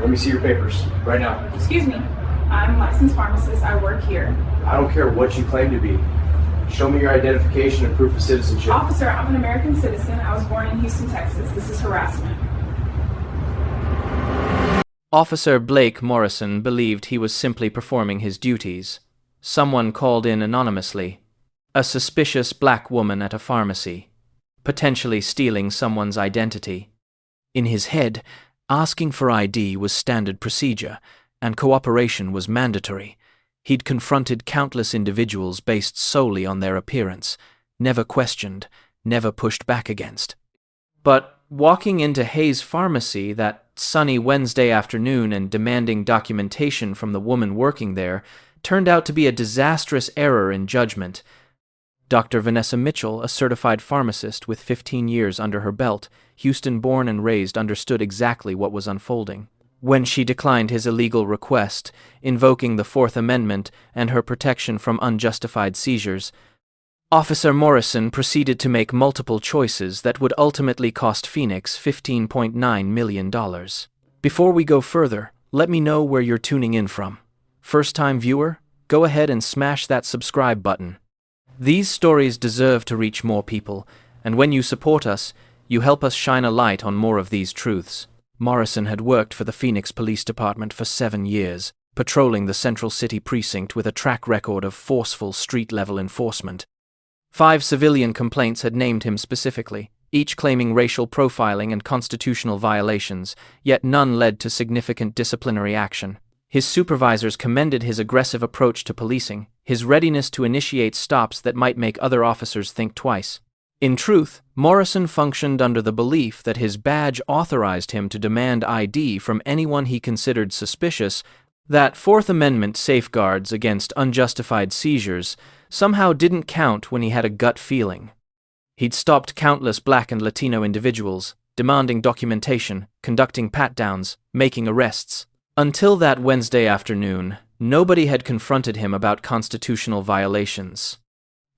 Let me see your papers, right now. Excuse me. I'm a licensed pharmacist. I work here. I don't care what you claim to be. Show me your identification and proof of citizenship. Officer, I'm an American citizen. I was born in Houston, Texas. This is harassment. Officer Blake Morrison believed he was simply performing his duties. Someone called in anonymously. A suspicious black woman at a pharmacy, potentially stealing someone's identity. In his head, asking for ID was standard procedure, and cooperation was mandatory. He'd confronted countless individuals based solely on their appearance, never questioned, never pushed back against. But walking into Hayes Pharmacy that sunny Wednesday afternoon and demanding documentation from the woman working there turned out to be a disastrous error in judgment. Dr. Vanessa Mitchell, a certified pharmacist with 15 years under her belt, Houston-born and raised, understood exactly what was unfolding. When she declined his illegal request, invoking the Fourth Amendment and her protection from unjustified seizures, Officer Morrison proceeded to make multiple choices that would ultimately cost Phoenix $15.9 million. Before we go further, let me know where you're tuning in from. First-time viewer? Go ahead and smash that subscribe button. These stories deserve to reach more people, and when you support us, you help us shine a light on more of these truths. Morrison had worked for the Phoenix Police Department for 7 years, patrolling the Central City precinct with a track record of forceful street-level enforcement. 5 civilian complaints had named him specifically, each claiming racial profiling and constitutional violations, yet none led to significant disciplinary action. His supervisors commended his aggressive approach to policing, his readiness to initiate stops that might make other officers think twice. In truth, Morrison functioned under the belief that his badge authorized him to demand ID from anyone he considered suspicious, that Fourth Amendment safeguards against unjustified seizures somehow didn't count when he had a gut feeling. He'd stopped countless Black and Latino individuals, demanding documentation, conducting pat-downs, making arrests. Until that Wednesday afternoon, nobody had confronted him about constitutional violations.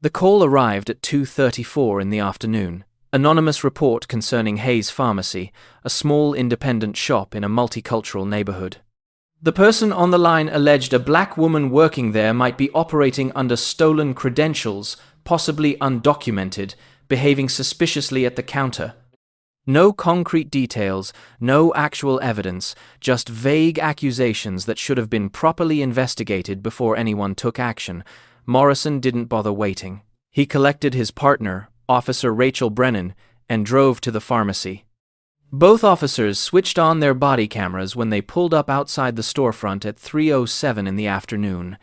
The call arrived at 2:34 in the afternoon. Anonymous report concerning Hayes Pharmacy, a small independent shop in a multicultural neighborhood. The person on the line alleged a black woman working there might be operating under stolen credentials, possibly undocumented, behaving suspiciously at the counter. No concrete details, no actual evidence, just vague accusations that should have been properly investigated before anyone took action. Morrison didn't bother waiting. He collected his partner, Officer Rachel Brennan, and drove to the pharmacy. Both officers switched on their body cameras when they pulled up outside the storefront at 3:07 in the afternoon.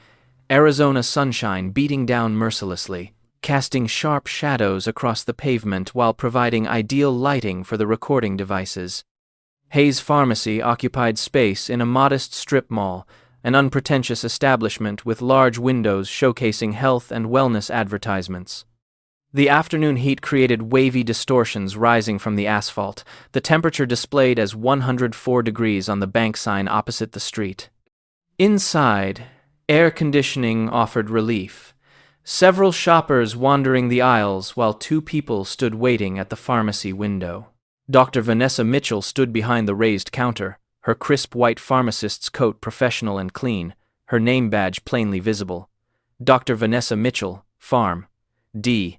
Arizona sunshine beating down mercilessly, casting sharp shadows across the pavement while providing ideal lighting for the recording devices. Hayes Pharmacy occupied space in a modest strip mall, an unpretentious establishment with large windows showcasing health and wellness advertisements. The afternoon heat created wavy distortions rising from the asphalt, the temperature displayed as 104 degrees on the bank sign opposite the street. Inside, air conditioning offered relief. Several shoppers wandering the aisles while 2 people stood waiting at the pharmacy window. Dr. Vanessa Mitchell stood behind the raised counter, her crisp white pharmacist's coat professional and clean, her name badge plainly visible. Dr. Vanessa Mitchell, Pharm. D.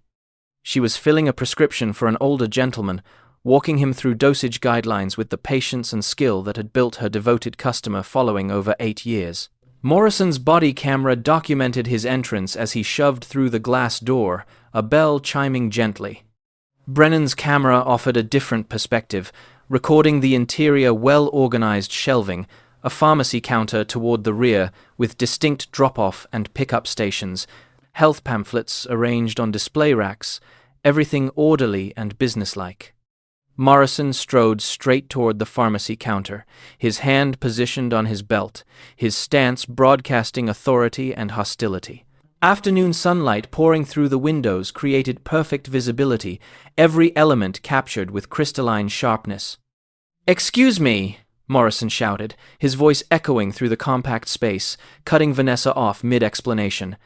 She was filling a prescription for an older gentleman, walking him through dosage guidelines with the patience and skill that had built her devoted customer following over 8 years. Morrison's body camera documented his entrance as he shoved through the glass door, a bell chiming gently. Brennan's camera offered a different perspective, recording the interior well-organized shelving, a pharmacy counter toward the rear with distinct drop-off and pick-up stations, health pamphlets arranged on display racks, everything orderly and businesslike. Morrison strode straight toward the pharmacy counter, his hand positioned on his belt, his stance broadcasting authority and hostility. Afternoon sunlight pouring through the windows created perfect visibility, every element captured with crystalline sharpness. "Excuse me," Morrison shouted, his voice echoing through the compact space, cutting Vanessa off mid-explanation.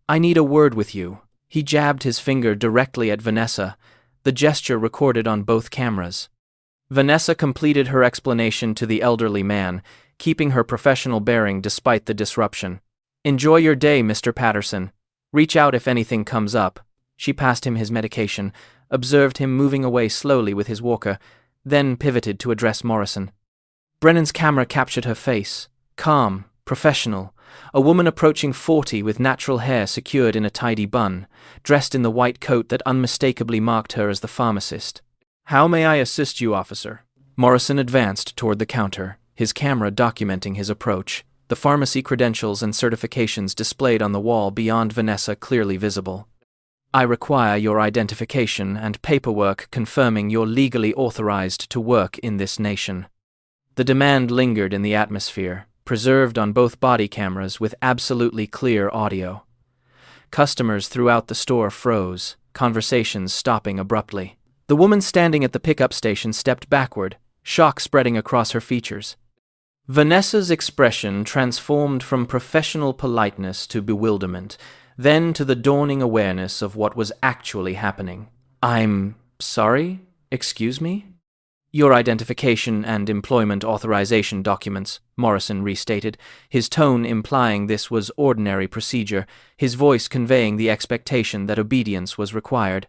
"I need a word with you." He jabbed his finger directly at Vanessa, the gesture recorded on both cameras. Vanessa completed her explanation to the elderly man, keeping her professional bearing despite the disruption. "Enjoy your day, Mr. Patterson. Reach out if anything comes up." She passed him his medication, observed him moving away slowly with his walker, then pivoted to address Morrison. Brennan's camera captured her face, calm, professional, a woman approaching 40 with natural hair secured in a tidy bun, dressed in the white coat that unmistakably marked her as the pharmacist. "How may I assist you, officer?" Morrison advanced toward the counter, his camera documenting his approach, the pharmacy credentials and certifications displayed on the wall beyond Vanessa clearly visible. "I require your identification and paperwork confirming you're legally authorized to work in this nation." The demand lingered in the atmosphere, preserved on both body cameras with absolutely clear audio. Customers throughout the store froze, conversations stopping abruptly. The woman standing at the pickup station stepped backward, shock spreading across her features. Vanessa's expression transformed from professional politeness to bewilderment, then to the dawning awareness of what was actually happening. "I'm sorry? Excuse me?" "Your identification and employment authorization documents," Morrison restated, his tone implying this was ordinary procedure, his voice conveying the expectation that obedience was required.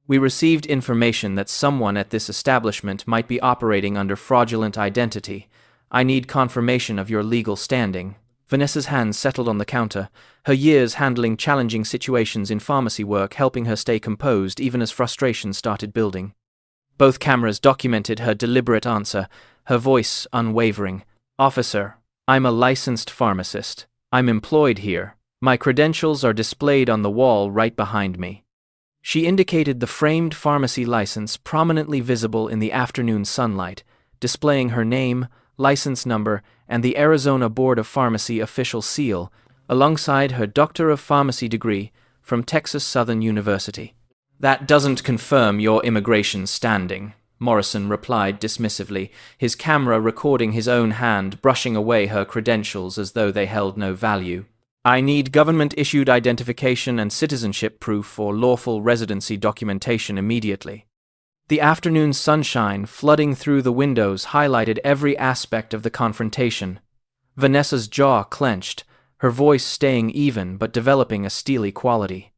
"We received information that someone at this establishment might be operating under fraudulent identity. I need confirmation of your legal standing." Vanessa's hands settled on the counter, her years handling challenging situations in pharmacy work helping her stay composed even as frustration started building. Both cameras documented her deliberate answer, her voice unwavering. "Officer, I'm a licensed pharmacist. I'm employed here. My credentials are displayed on the wall right behind me." She indicated the framed pharmacy license prominently visible in the afternoon sunlight, displaying her name, license number, and the Arizona Board of Pharmacy official seal, alongside her Doctor of Pharmacy degree from Texas Southern University. "That doesn't confirm your immigration standing," Morrison replied dismissively, his camera recording his own hand brushing away her credentials as though they held no value. "I need government-issued identification and citizenship proof or lawful residency documentation immediately." The afternoon sunshine flooding through the windows highlighted every aspect of the confrontation. Vanessa's jaw clenched, her voice staying even but developing a steely quality.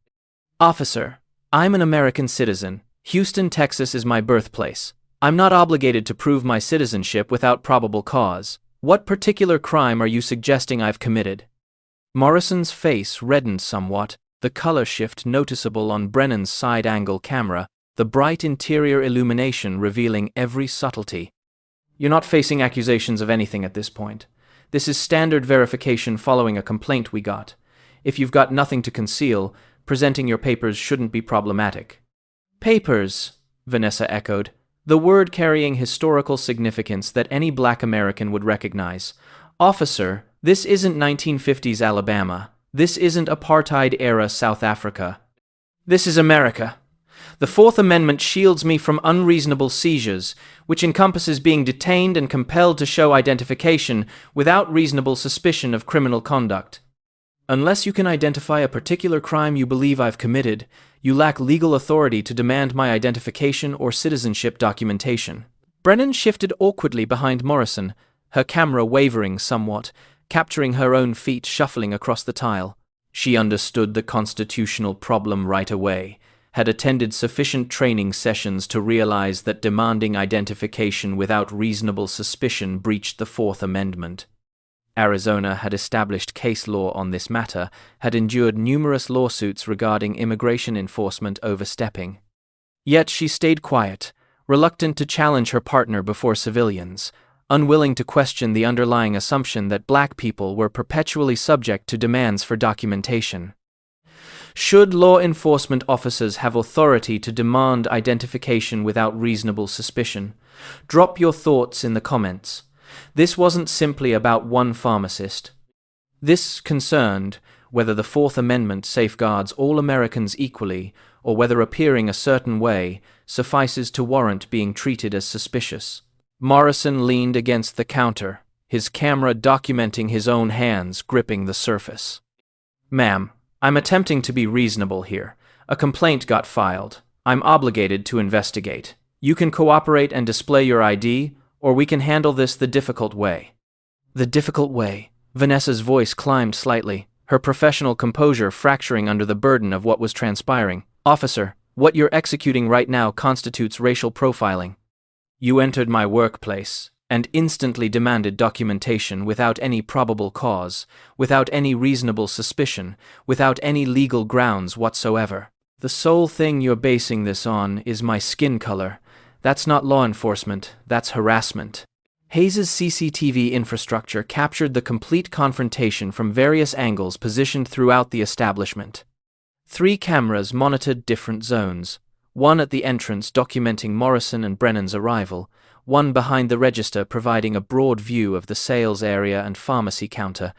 "Officer, I'm an American citizen. Houston, Texas is my birthplace. I'm not obligated to prove my citizenship without probable cause. What particular crime are you suggesting I've committed?" Morrison's face reddened somewhat, the color shift noticeable on Brennan's side-angle camera, the bright interior illumination revealing every subtlety. "You're not facing accusations of anything at this point. This is standard verification following a complaint we got. If you've got nothing to conceal, presenting your papers shouldn't be problematic." "Papers," Vanessa echoed, the word carrying historical significance that any Black American would recognize. "Officer, this isn't 1950s Alabama. This isn't apartheid-era South Africa. This is America. The Fourth Amendment shields me from unreasonable seizures, which encompasses being detained and compelled to show identification without reasonable suspicion of criminal conduct. Unless you can identify a particular crime you believe I've committed, you lack legal authority to demand my identification or citizenship documentation." Brennan shifted awkwardly behind Morrison, her camera wavering somewhat, capturing her own feet shuffling across the tile. She understood the constitutional problem right away, had attended sufficient training sessions to realize that demanding identification without reasonable suspicion breached the Fourth Amendment. Arizona had established case law on this matter, had endured numerous lawsuits regarding immigration enforcement overstepping. Yet she stayed quiet, reluctant to challenge her partner before civilians, unwilling to question the underlying assumption that Black people were perpetually subject to demands for documentation. Should law enforcement officers have authority to demand identification without reasonable suspicion? Drop your thoughts in the comments. This wasn't simply about one pharmacist. This concerned whether the Fourth Amendment safeguards all Americans equally, or whether appearing a certain way suffices to warrant being treated as suspicious. Morrison leaned against the counter, his camera documenting his own hands gripping the surface. "Ma'am, I'm attempting to be reasonable here. A complaint got filed. I'm obligated to investigate. You can cooperate and display your ID, or we can handle this the difficult way." The difficult way. Vanessa's voice climbed slightly, her professional composure fracturing under the burden of what was transpiring. Officer, what you're executing right now constitutes racial profiling. You entered my workplace and instantly demanded documentation without any probable cause, without any reasonable suspicion, without any legal grounds whatsoever. The sole thing you're basing this on is my skin color. That's not law enforcement, that's harassment. Hayes's CCTV infrastructure captured the complete confrontation from various angles positioned throughout the establishment. 3 cameras monitored different zones, one at the entrance documenting Morrison and Brennan's arrival, one behind the register providing a broad view of the sales area and pharmacy counter,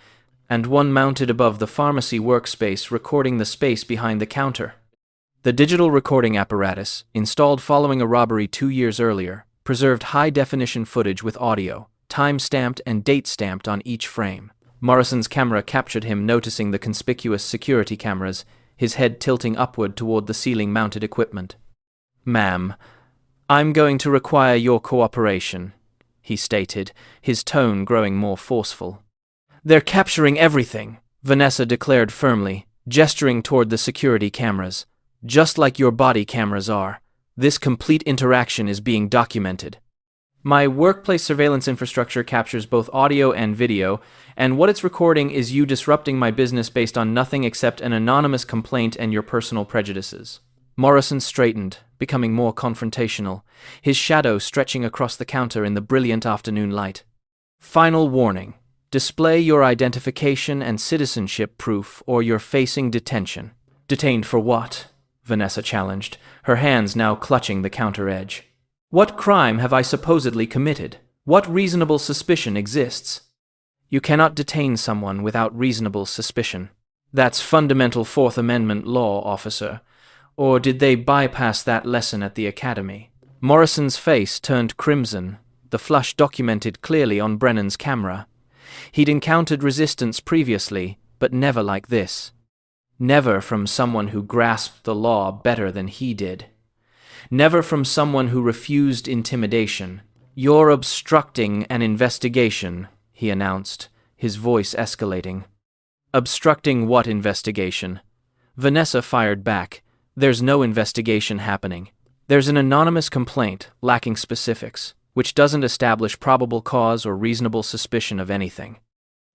and one mounted above the pharmacy workspace recording the space behind the counter. The digital recording apparatus, installed following a robbery 2 years earlier, preserved high-definition footage with audio, time-stamped and date-stamped on each frame. Morrison's camera captured him noticing the conspicuous security cameras, his head tilting upward toward the ceiling-mounted equipment. "Ma'am, I'm going to require your cooperation," he stated, his tone growing more forceful. "They're capturing everything," Vanessa declared firmly, gesturing toward the security cameras. "Just like your body cameras are. This complete interaction is being documented. My workplace surveillance infrastructure captures both audio and video, and what it's recording is you disrupting my business based on nothing except an anonymous complaint and your personal prejudices." Morrison straightened, becoming more confrontational, his shadow stretching across the counter in the brilliant afternoon light. "Final warning. Display your identification and citizenship proof or you're facing detention." "Detained for what?" Vanessa challenged, her hands now clutching the counter edge. "What crime have I supposedly committed? What reasonable suspicion exists?" "You cannot detain someone without reasonable suspicion. That's fundamental Fourth Amendment law, officer. Or did they bypass that lesson at the academy?" Morrison's face turned crimson, the flush documented clearly on Brennan's camera. He'd encountered resistance previously, but never like this. Never from someone who grasped the law better than he did. Never from someone who refused intimidation. "You're obstructing an investigation," he announced, his voice escalating. "Obstructing what investigation?" Vanessa fired back. "There's no investigation happening. There's an anonymous complaint, lacking specifics, which doesn't establish probable cause or reasonable suspicion of anything.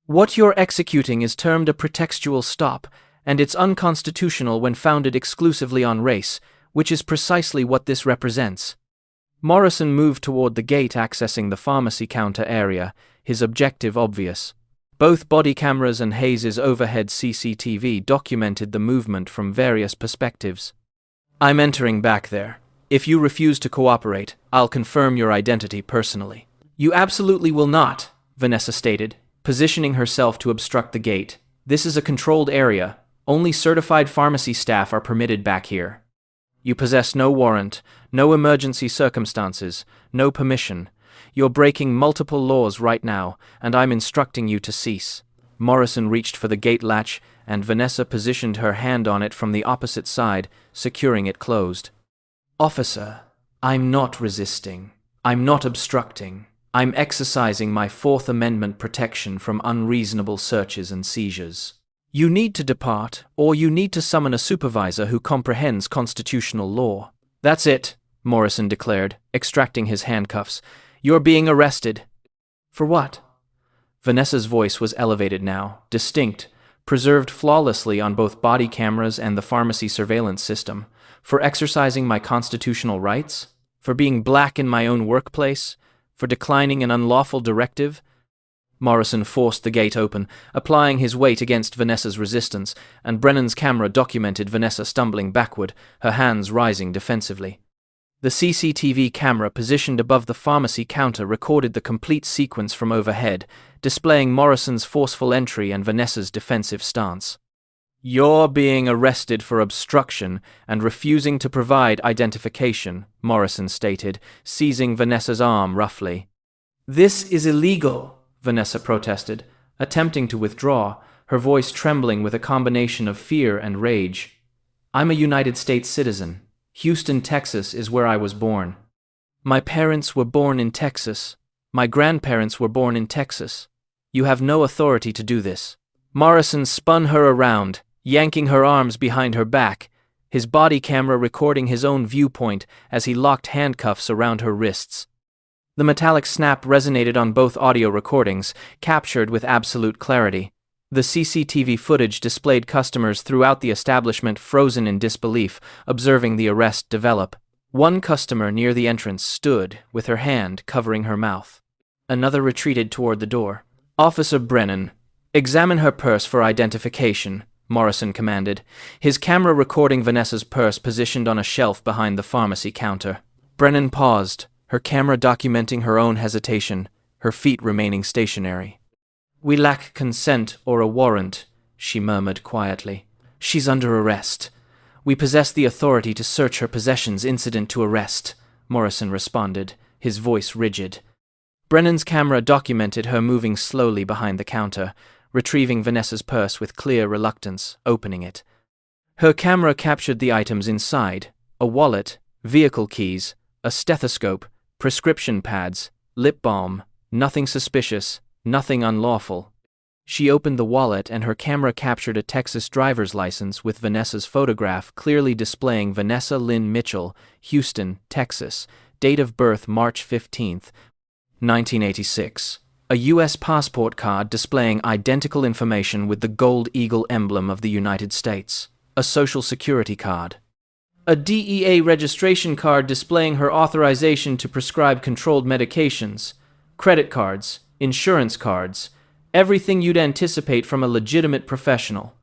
What you're executing is termed a pretextual stop, and it's unconstitutional when founded exclusively on race, which is precisely what this represents." Morrison moved toward the gate accessing the pharmacy counter area, his objective obvious. Both body cameras and Hayes's overhead CCTV documented the movement from various perspectives. "I'm entering back there. If you refuse to cooperate, I'll confirm your identity personally." "You absolutely will not," Vanessa stated, positioning herself to obstruct the gate. "This is a controlled area. Only certified pharmacy staff are permitted back here. You possess no warrant, no emergency circumstances, no permission. You're breaking multiple laws right now, and I'm instructing you to cease." Morrison reached for the gate latch, and Vanessa positioned her hand on it from the opposite side, securing it closed. "Officer, I'm not resisting. I'm not obstructing. I'm exercising my Fourth Amendment protection from unreasonable searches and seizures. You need to depart, or you need to summon a supervisor who comprehends constitutional law." "That's it," Morrison declared, extracting his handcuffs. "You're being arrested." "For what?" Vanessa's voice was elevated now, distinct, preserved flawlessly on both body cameras and the pharmacy surveillance system. "For exercising my constitutional rights? For being black in my own workplace? For declining an unlawful directive?" Morrison forced the gate open, applying his weight against Vanessa's resistance, and Brennan's camera documented Vanessa stumbling backward, her hands rising defensively. The CCTV camera positioned above the pharmacy counter recorded the complete sequence from overhead, displaying Morrison's forceful entry and Vanessa's defensive stance. "You're being arrested for obstruction and refusing to provide identification," Morrison stated, seizing Vanessa's arm roughly. "This is illegal," Vanessa protested, attempting to withdraw, her voice trembling with a combination of fear and rage. "I'm a United States citizen. Houston, Texas is where I was born. My parents were born in Texas. My grandparents were born in Texas. You have no authority to do this." Morrison spun her around, yanking her arms behind her back, his body camera recording his own viewpoint as he locked handcuffs around her wrists. The metallic snap resonated on both audio recordings, captured with absolute clarity. The CCTV footage displayed customers throughout the establishment frozen in disbelief, observing the arrest develop. One customer near the entrance stood, with her hand covering her mouth. Another retreated toward the door. "Officer Brennan, examine her purse for identification," Morrison commanded, his camera recording Vanessa's purse positioned on a shelf behind the pharmacy counter. Brennan paused, her camera documenting her own hesitation, her feet remaining stationary. "We lack consent or a warrant," she murmured quietly. "She's under arrest. We possess the authority to search her possessions incident to arrest," Morrison responded, his voice rigid. Brennan's camera documented her moving slowly behind the counter, retrieving Vanessa's purse with clear reluctance, opening it. Her camera captured the items inside: a wallet, vehicle keys, a stethoscope, prescription pads, lip balm, nothing suspicious, nothing unlawful. She opened the wallet and her camera captured a Texas driver's license with Vanessa's photograph clearly displaying Vanessa Lynn Mitchell, Houston, Texas, date of birth March 15, 1986. A U.S. passport card displaying identical information with the gold eagle emblem of the United States. A social security card. A DEA registration card displaying her authorization to prescribe controlled medications. Credit cards, insurance cards, everything you'd anticipate from a legitimate professional.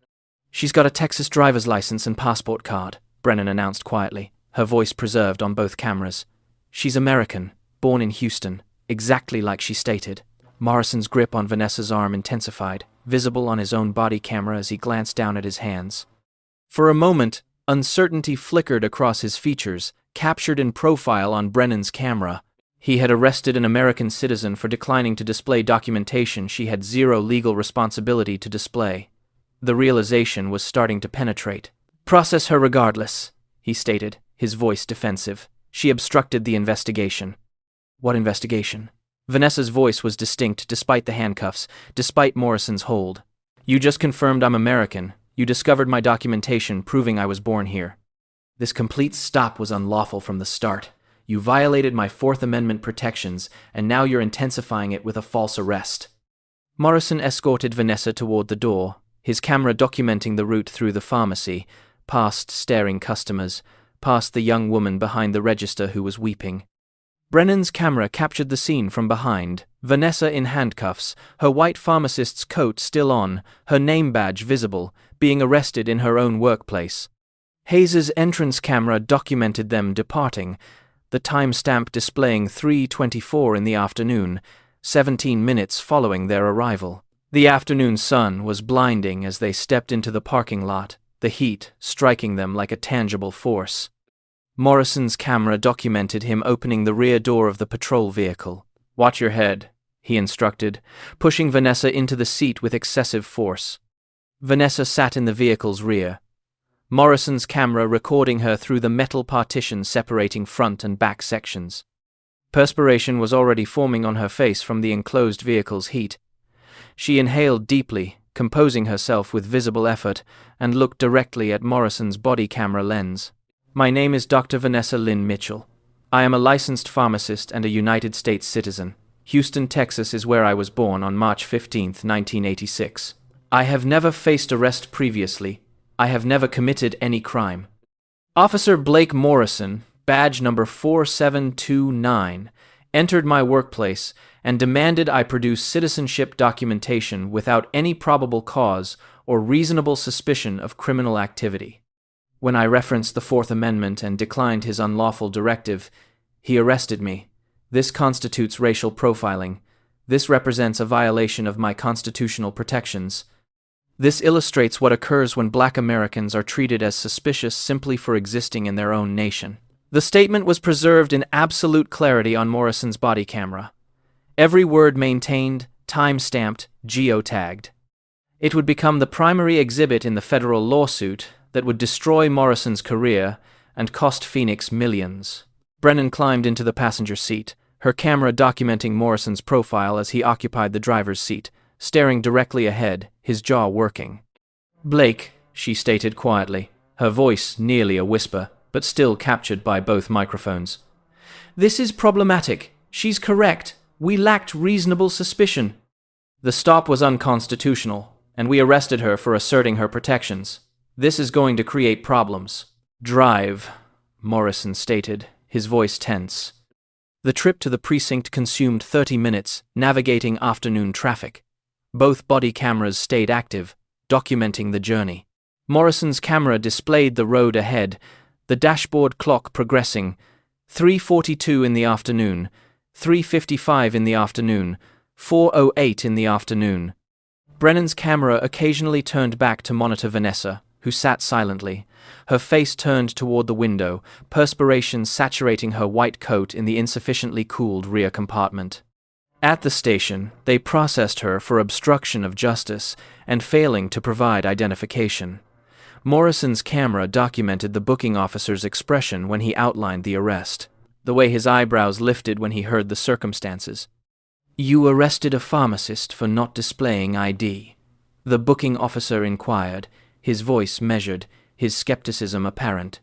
"She's got a Texas driver's license and passport card," Brennan announced quietly, her voice preserved on both cameras. "She's American, born in Houston, exactly like she stated." Morrison's grip on Vanessa's arm intensified, visible on his own body camera as he glanced down at his hands. For a moment, uncertainty flickered across his features, captured in profile on Brennan's camera. He had arrested an American citizen for declining to display documentation she had zero legal responsibility to display. The realization was starting to penetrate. "Process her regardless," he stated, his voice defensive. "She obstructed the investigation." "What investigation?" Vanessa's voice was distinct despite the handcuffs, despite Morrison's hold. "You just confirmed I'm American. You discovered my documentation proving I was born here. This complete stop was unlawful from the start. You violated my Fourth Amendment protections, and now you're intensifying it with a false arrest." Morrison escorted Vanessa toward the door, his camera documenting the route through the pharmacy, past staring customers, past the young woman behind the register who was weeping. Brennan's camera captured the scene from behind, Vanessa in handcuffs, her white pharmacist's coat still on, her name badge visible, being arrested in her own workplace. Hayes's entrance camera documented them departing, the timestamp displaying 3:24 in the afternoon, 17 minutes following their arrival. The afternoon sun was blinding as they stepped into the parking lot, the heat striking them like a tangible force. Morrison's camera documented him opening the rear door of the patrol vehicle. "Watch your head," he instructed, pushing Vanessa into the seat with excessive force. Vanessa sat in the vehicle's rear, Morrison's camera recording her through the metal partition separating front and back sections. Perspiration was already forming on her face from the enclosed vehicle's heat. She inhaled deeply, composing herself with visible effort, and looked directly at Morrison's body camera lens. "My name is Dr. Vanessa Lynn Mitchell. I am a licensed pharmacist and a United States citizen. Houston, Texas is where I was born on March 15, 1986. I have never faced arrest previously. I have never committed any crime." Officer Blake Morrison, badge number 4729, entered my workplace and demanded I produce citizenship documentation without any probable cause or reasonable suspicion of criminal activity. When I referenced the Fourth Amendment and declined his unlawful directive, he arrested me. This constitutes racial profiling. This represents a violation of my constitutional protections. This illustrates what occurs when Black Americans are treated as suspicious simply for existing in their own nation. The statement was preserved in absolute clarity on Morrison's body camera. Every word maintained, time-stamped, geotagged. It would become the primary exhibit in the federal lawsuit that would destroy Morrison's career and cost Phoenix millions. Brennan climbed into the passenger seat, her camera documenting Morrison's profile as he occupied the driver's seat, staring directly ahead, his jaw working. "Blake," she stated quietly, her voice nearly a whisper, but still captured by both microphones. "This is problematic. She's correct. We lacked reasonable suspicion." The stop was unconstitutional, and we arrested her for asserting her protections. This is going to create problems. "Drive," Morrison stated, his voice tense. The trip to the precinct consumed 30 minutes, navigating afternoon traffic. Both body cameras stayed active, documenting the journey. Morrison's camera displayed the road ahead, the dashboard clock progressing. 3:42 in the afternoon, 3:55 in the afternoon, 4:08 in the afternoon. Brennan's camera occasionally turned back to monitor Vanessa, who sat silently, her face turned toward the window, perspiration saturating her white coat in the insufficiently cooled rear compartment. At the station, they processed her for obstruction of justice and failing to provide identification. Morrison's camera documented the booking officer's expression when he outlined the arrest, the way his eyebrows lifted when he heard the circumstances. "You arrested a pharmacist for not displaying ID?" the booking officer inquired, his voice measured, his skepticism apparent.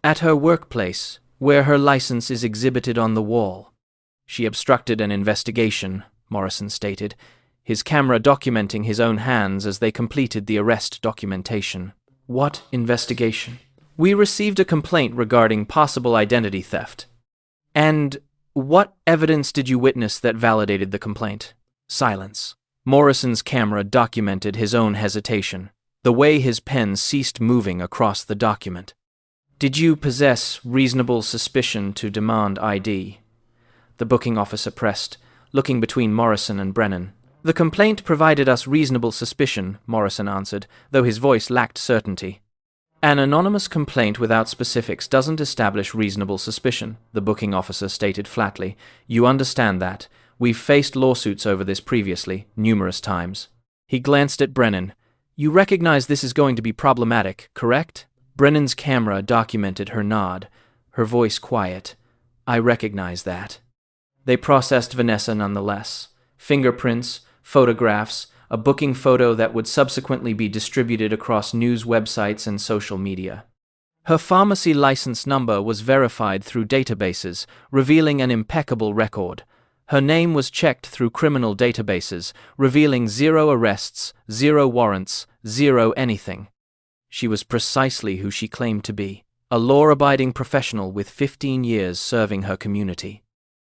"At her workplace, where her license is exhibited on the wall." "She obstructed an investigation," Morrison stated, his camera documenting his own hands as they completed the arrest documentation. "What investigation?" "We received a complaint regarding possible identity theft." "And what evidence did you witness that validated the complaint?" Silence. Morrison's camera documented his own hesitation, the way his pen ceased moving across the document. "Did you possess reasonable suspicion to demand ID?" the booking officer pressed, looking between Morrison and Brennan. "The complaint provided us reasonable suspicion," Morrison answered, though his voice lacked certainty. "An anonymous complaint without specifics doesn't establish reasonable suspicion," the booking officer stated flatly. "You understand that. We've faced lawsuits over this previously, numerous times." He glanced at Brennan. "You recognize this is going to be problematic, correct?" Brennan's camera documented her nod, her voice quiet. "I recognize that." They processed Vanessa nonetheless. Fingerprints, photographs, a booking photo that would subsequently be distributed across news websites and social media. Her pharmacy license number was verified through databases, revealing an impeccable record. Her name was checked through criminal databases, revealing 0 arrests, 0 warrants, 0 anything. She was precisely who she claimed to be, a law-abiding professional with 15 years serving her community.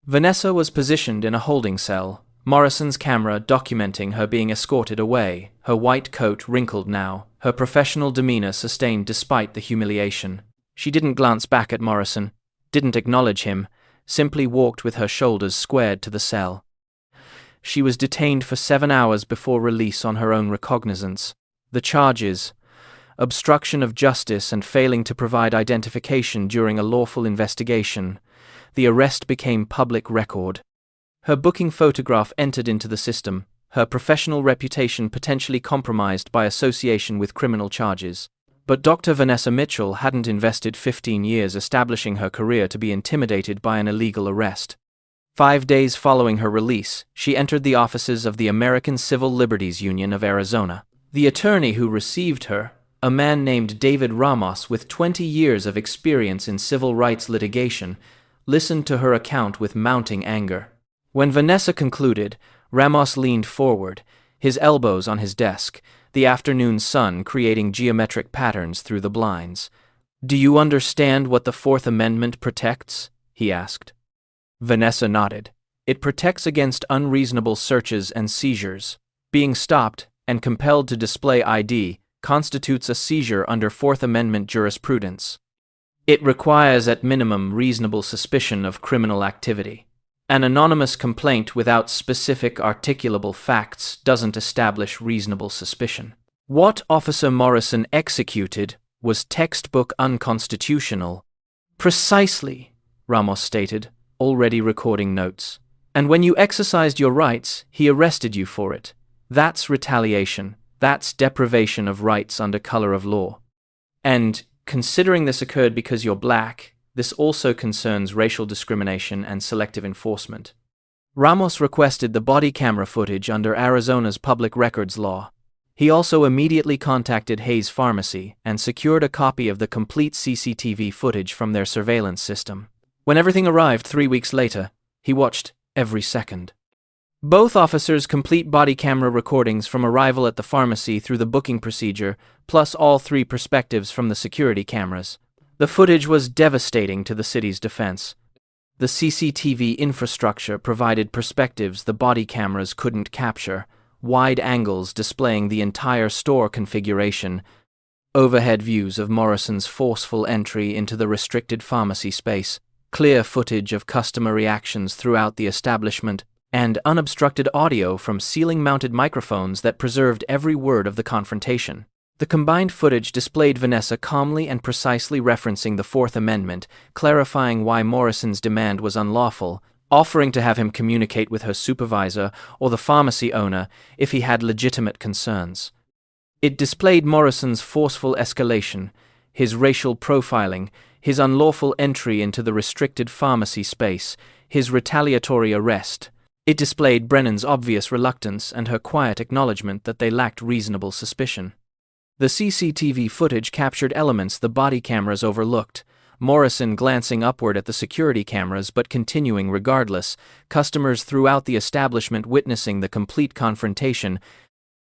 Vanessa was positioned in a holding cell, Morrison's camera documenting her being escorted away, her white coat wrinkled now, her professional demeanor sustained despite the humiliation. She didn't glance back at Morrison, didn't acknowledge him, simply walked with her shoulders squared to the cell. She was detained for 7 hours before release on her own recognizance. The charges: obstruction of justice and failing to provide identification during a lawful investigation. The arrest became public record. Her booking photograph entered into the system, her professional reputation potentially compromised by association with criminal charges. But Dr. Vanessa Mitchell hadn't invested 15 years establishing her career to be intimidated by an illegal arrest. 5 days following her release, she entered the offices of the American Civil Liberties Union of Arizona. The attorney who received her, a man named David Ramos with 20 years of experience in civil rights litigation, listened to her account with mounting anger. When Vanessa concluded, Ramos leaned forward, his elbows on his desk, the afternoon sun creating geometric patterns through the blinds. "Do you understand what the Fourth Amendment protects?" he asked. Vanessa nodded. "It protects against unreasonable searches and seizures. Being stopped and compelled to display ID constitutes a seizure under Fourth Amendment jurisprudence. It requires at minimum reasonable suspicion of criminal activity. An anonymous complaint without specific articulable facts doesn't establish reasonable suspicion. What Officer Morrison executed was textbook unconstitutional." "Precisely," Ramos stated, already recording notes. "And when you exercised your rights, he arrested you for it. That's retaliation. That's deprivation of rights under color of law. And considering this occurred because you're black, this also concerns racial discrimination and selective enforcement." Ramos requested the body camera footage under Arizona's public records law. He also immediately contacted Hayes Pharmacy and secured a copy of the complete CCTV footage from their surveillance system. When everything arrived 3 weeks later, he watched every second. Both officers' complete body camera recordings from arrival at the pharmacy through the booking procedure, plus all 3 perspectives from the security cameras. The footage was devastating to the city's defense. The CCTV infrastructure provided perspectives the body cameras couldn't capture, wide angles displaying the entire store configuration, overhead views of Morrison's forceful entry into the restricted pharmacy space, clear footage of customer reactions throughout the establishment, and unobstructed audio from ceiling-mounted microphones that preserved every word of the confrontation. The combined footage displayed Vanessa calmly and precisely referencing the Fourth Amendment, clarifying why Morrison's demand was unlawful, offering to have him communicate with her supervisor or the pharmacy owner if he had legitimate concerns. It displayed Morrison's forceful escalation, his racial profiling, his unlawful entry into the restricted pharmacy space, his retaliatory arrest. It displayed Brennan's obvious reluctance and her quiet acknowledgement that they lacked reasonable suspicion. The CCTV footage captured elements the body cameras overlooked, Morrison glancing upward at the security cameras but continuing regardless, customers throughout the establishment witnessing the complete confrontation,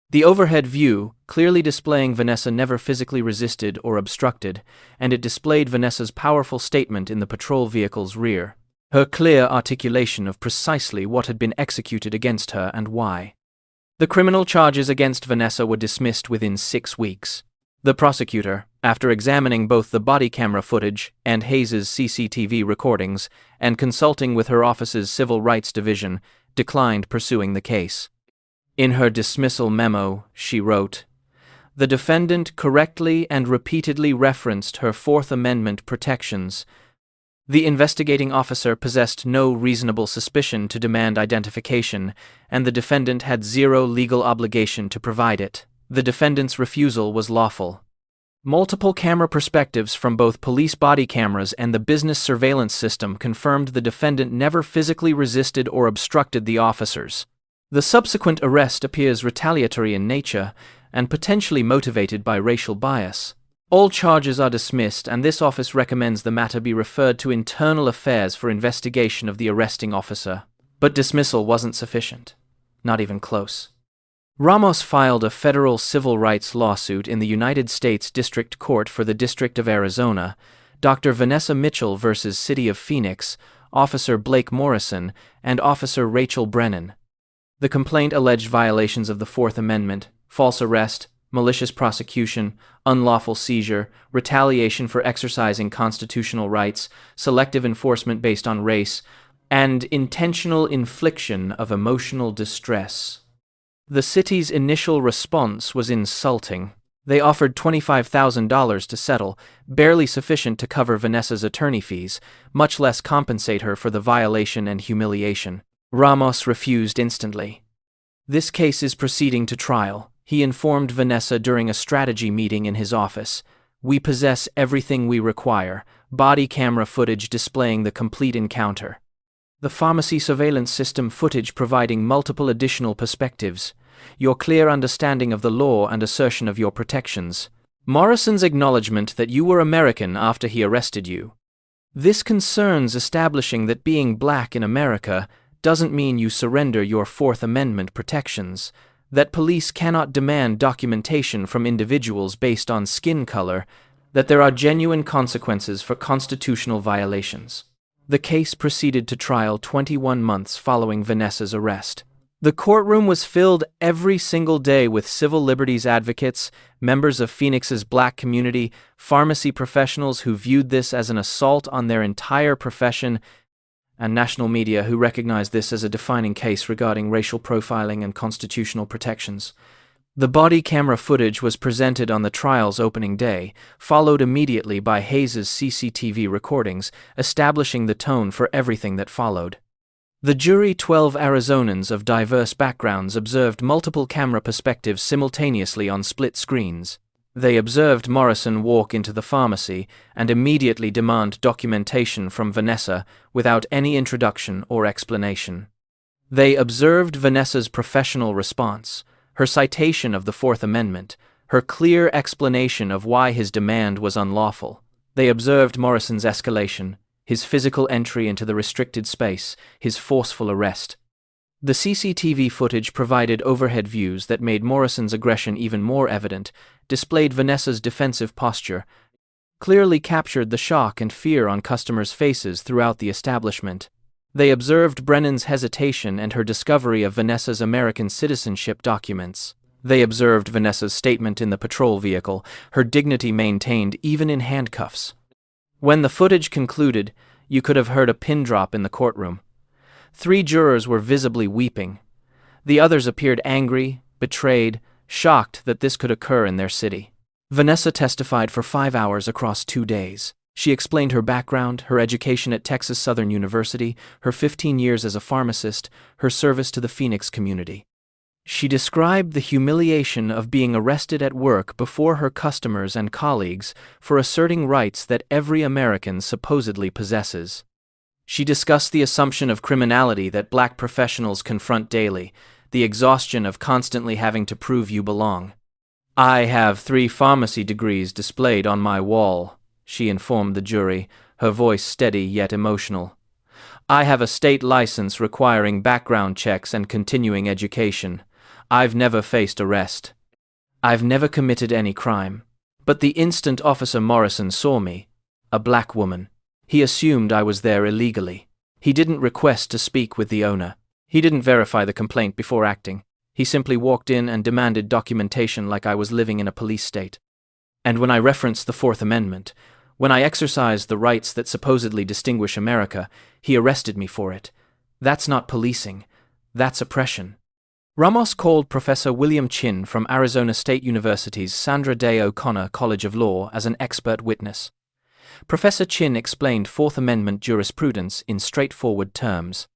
the overhead view clearly displaying Vanessa never physically resisted or obstructed, and it displayed Vanessa's powerful statement in the patrol vehicle's rear, her clear articulation of precisely what had been executed against her and why. The criminal charges against Vanessa were dismissed within 6 weeks. The prosecutor, after examining both the body camera footage and Hayes's CCTV recordings and consulting with her office's Civil Rights Division, declined pursuing the case. In her dismissal memo, she wrote, "The defendant correctly and repeatedly referenced her Fourth Amendment protections. The investigating officer possessed no reasonable suspicion to demand identification, and the defendant had zero legal obligation to provide it. The defendant's refusal was lawful." Multiple camera perspectives from both police body cameras and the business surveillance system confirmed the defendant never physically resisted or obstructed the officers. The subsequent arrest appears retaliatory in nature and potentially motivated by racial bias. All charges are dismissed, and this office recommends the matter be referred to Internal Affairs for investigation of the arresting officer. But dismissal wasn't sufficient. Not even close. Ramos filed a federal civil rights lawsuit in the United States District Court for the District of Arizona, Dr. Vanessa Mitchell versus City of Phoenix, Officer Blake Morrison, and Officer Rachel Brennan. The complaint alleged violations of the Fourth Amendment, false arrest, malicious prosecution, unlawful seizure, retaliation for exercising constitutional rights, selective enforcement based on race, and intentional infliction of emotional distress. The city's initial response was insulting. They offered $25,000 to settle, barely sufficient to cover Vanessa's attorney fees, much less compensate her for the violation and humiliation. Ramos refused instantly. "This case is proceeding to trial," he informed Vanessa during a strategy meeting in his office. "We possess everything we require, body camera footage displaying the complete encounter. The pharmacy surveillance system footage providing multiple additional perspectives. Your clear understanding of the law and assertion of your protections. Morrison's acknowledgement that you were American after he arrested you. This concerns establishing that being black in America doesn't mean you surrender your Fourth Amendment protections, that police cannot demand documentation from individuals based on skin color, that there are genuine consequences for constitutional violations." The case proceeded to trial 21 months following Vanessa's arrest. The courtroom was filled every single day with civil liberties advocates, members of Phoenix's black community, pharmacy professionals who viewed this as an assault on their entire profession, and national media who recognized this as a defining case regarding racial profiling and constitutional protections. The body camera footage was presented on the trial's opening day, followed immediately by Hayes's CCTV recordings, establishing the tone for everything that followed. The jury, 12 Arizonans of diverse backgrounds, observed multiple camera perspectives simultaneously on split screens. They observed Morrison walk into the pharmacy and immediately demand documentation from Vanessa without any introduction or explanation. They observed Vanessa's professional response, her citation of the Fourth Amendment, her clear explanation of why his demand was unlawful. They observed Morrison's escalation, his physical entry into the restricted space, his forceful arrest. The CCTV footage provided overhead views that made Morrison's aggression even more evident, displayed Vanessa's defensive posture, clearly captured the shock and fear on customers' faces throughout the establishment. They observed Brennan's hesitation and her discovery of Vanessa's American citizenship documents. They observed Vanessa's statement in the patrol vehicle, her dignity maintained even in handcuffs. When the footage concluded, you could have heard a pin drop in the courtroom. 3 jurors were visibly weeping. The others appeared angry, betrayed, shocked that this could occur in their city. Vanessa testified for 5 hours across 2 days. She explained her background, her education at Texas Southern University, her 15 years as a pharmacist, her service to the Phoenix community. She described the humiliation of being arrested at work before her customers and colleagues for asserting rights that every American supposedly possesses. She discussed the assumption of criminality that Black professionals confront daily, the exhaustion of constantly having to prove you belong. "I have 3 pharmacy degrees displayed on my wall," she informed the jury, her voice steady yet emotional. "I have a state license requiring background checks and continuing education. I've never faced arrest. I've never committed any crime. But the instant Officer Morrison saw me, a Black woman, he assumed I was there illegally. He didn't request to speak with the owner. He didn't verify the complaint before acting. He simply walked in and demanded documentation like I was living in a police state. And when I referenced the Fourth Amendment, when I exercised the rights that supposedly distinguish America, he arrested me for it. That's not policing. That's oppression." Ramos called Professor William Chin from Arizona State University's Sandra Day O'Connor College of Law as an expert witness. Professor Chin explained Fourth Amendment jurisprudence in straightforward terms.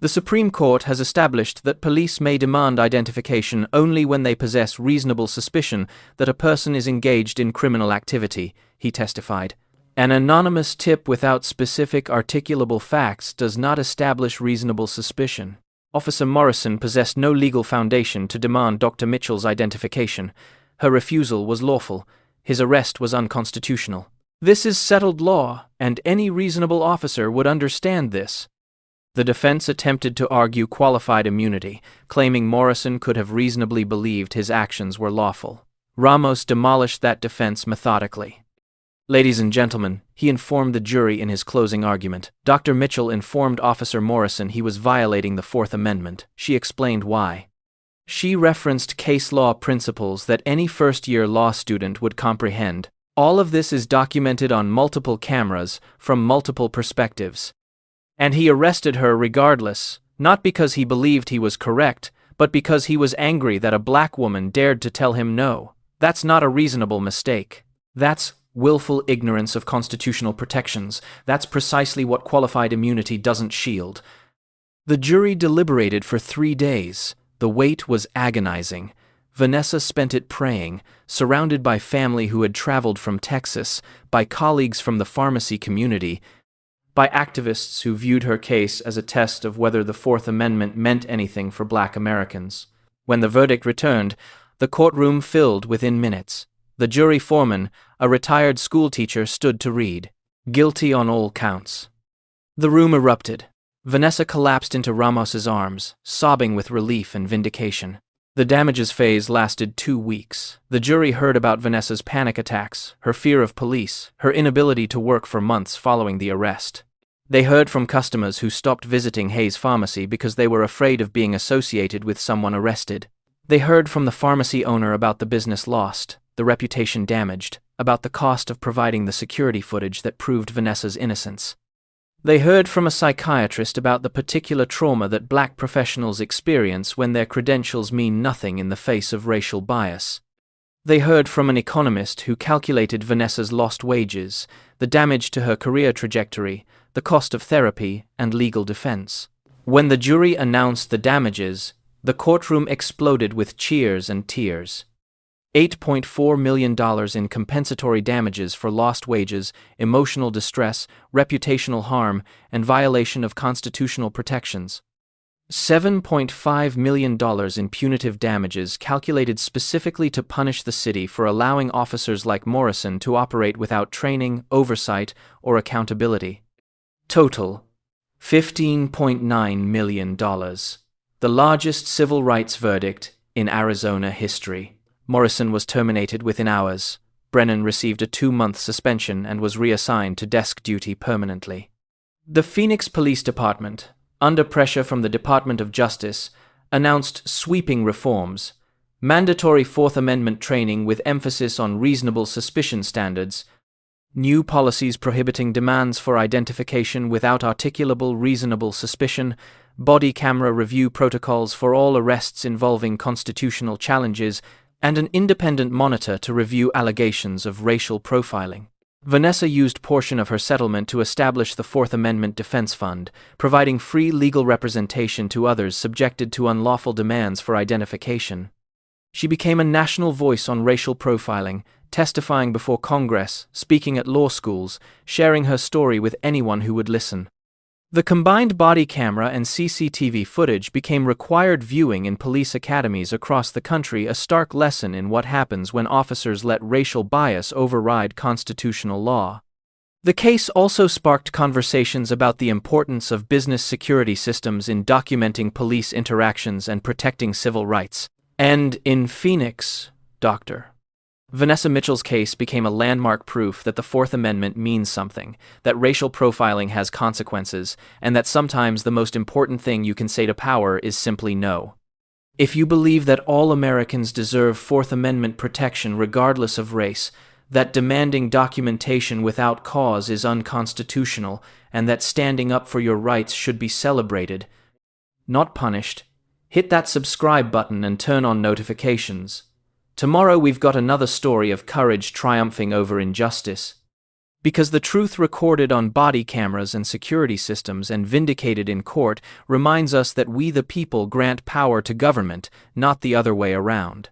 The Supreme Court has established that police may demand identification only when they possess reasonable suspicion that a person is engaged in criminal activity, he testified. An anonymous tip without specific articulable facts does not establish reasonable suspicion. Officer Morrison possessed no legal foundation to demand Dr. Mitchell's identification. Her refusal was lawful. His arrest was unconstitutional. This is settled law, and any reasonable officer would understand this. The defense attempted to argue qualified immunity, claiming Morrison could have reasonably believed his actions were lawful. Ramos demolished that defense methodically. "Ladies and gentlemen," he informed the jury in his closing argument, Dr. Mitchell informed Officer Morrison he was violating the Fourth Amendment. She explained why. She referenced case law principles that any first-year law student would comprehend. All of this is documented on multiple cameras, from multiple perspectives. And he arrested her regardless, not because he believed he was correct, but because he was angry that a Black woman dared to tell him no. That's not a reasonable mistake. That's willful ignorance of constitutional protections. That's precisely what qualified immunity doesn't shield. The jury deliberated for 3 days. The wait was agonizing. Vanessa spent it praying, surrounded by family who had traveled from Texas, by colleagues from the pharmacy community, by activists who viewed her case as a test of whether the Fourth Amendment meant anything for Black Americans. When the verdict returned, the courtroom filled within minutes. The jury foreman, a retired schoolteacher, stood to read, "Guilty on all counts." The room erupted. Vanessa collapsed into Ramos's arms, sobbing with relief and vindication. The damages phase lasted 2 weeks. The jury heard about Vanessa's panic attacks, her fear of police, her inability to work for months following the arrest. They heard from customers who stopped visiting Hayes Pharmacy because they were afraid of being associated with someone arrested. They heard from the pharmacy owner about the business lost, the reputation damaged, about the cost of providing the security footage that proved Vanessa's innocence. They heard from a psychiatrist about the particular trauma that Black professionals experience when their credentials mean nothing in the face of racial bias. They heard from an economist who calculated Vanessa's lost wages, the damage to her career trajectory, the cost of therapy, and legal defense. When the jury announced the damages, the courtroom exploded with cheers and tears. $8.4 million in compensatory damages for lost wages, emotional distress, reputational harm, and violation of constitutional protections. $7.5 million in punitive damages calculated specifically to punish the city for allowing officers like Morrison to operate without training, oversight, or accountability. Total: $15.9 million. The largest civil rights verdict in Arizona history. Morrison was terminated within hours. Brennan received a 2-month suspension and was reassigned to desk duty permanently. The Phoenix Police Department, under pressure from the Department of Justice, announced sweeping reforms: mandatory Fourth Amendment training with emphasis on reasonable suspicion standards, new policies prohibiting demands for identification without articulable reasonable suspicion, body camera review protocols for all arrests involving constitutional challenges, and an independent monitor to review allegations of racial profiling. Vanessa used portion of her settlement to establish the Fourth Amendment Defense Fund, providing free legal representation to others subjected to unlawful demands for identification. She became a national voice on racial profiling, testifying before Congress, speaking at law schools, sharing her story with anyone who would listen. The combined body camera and CCTV footage became required viewing in police academies across the country, a stark lesson in what happens when officers let racial bias override constitutional law. The case also sparked conversations about the importance of business security systems in documenting police interactions and protecting civil rights. And in Phoenix, Dr. Vanessa Mitchell's case became a landmark proof that the Fourth Amendment means something, that racial profiling has consequences, and that sometimes the most important thing you can say to power is simply no. If you believe that all Americans deserve Fourth Amendment protection regardless of race, that demanding documentation without cause is unconstitutional, and that standing up for your rights should be celebrated, not punished, hit that subscribe button and turn on notifications. Tomorrow we've got another story of courage triumphing over injustice. Because the truth recorded on body cameras and security systems and vindicated in court reminds us that we the people grant power to government, not the other way around.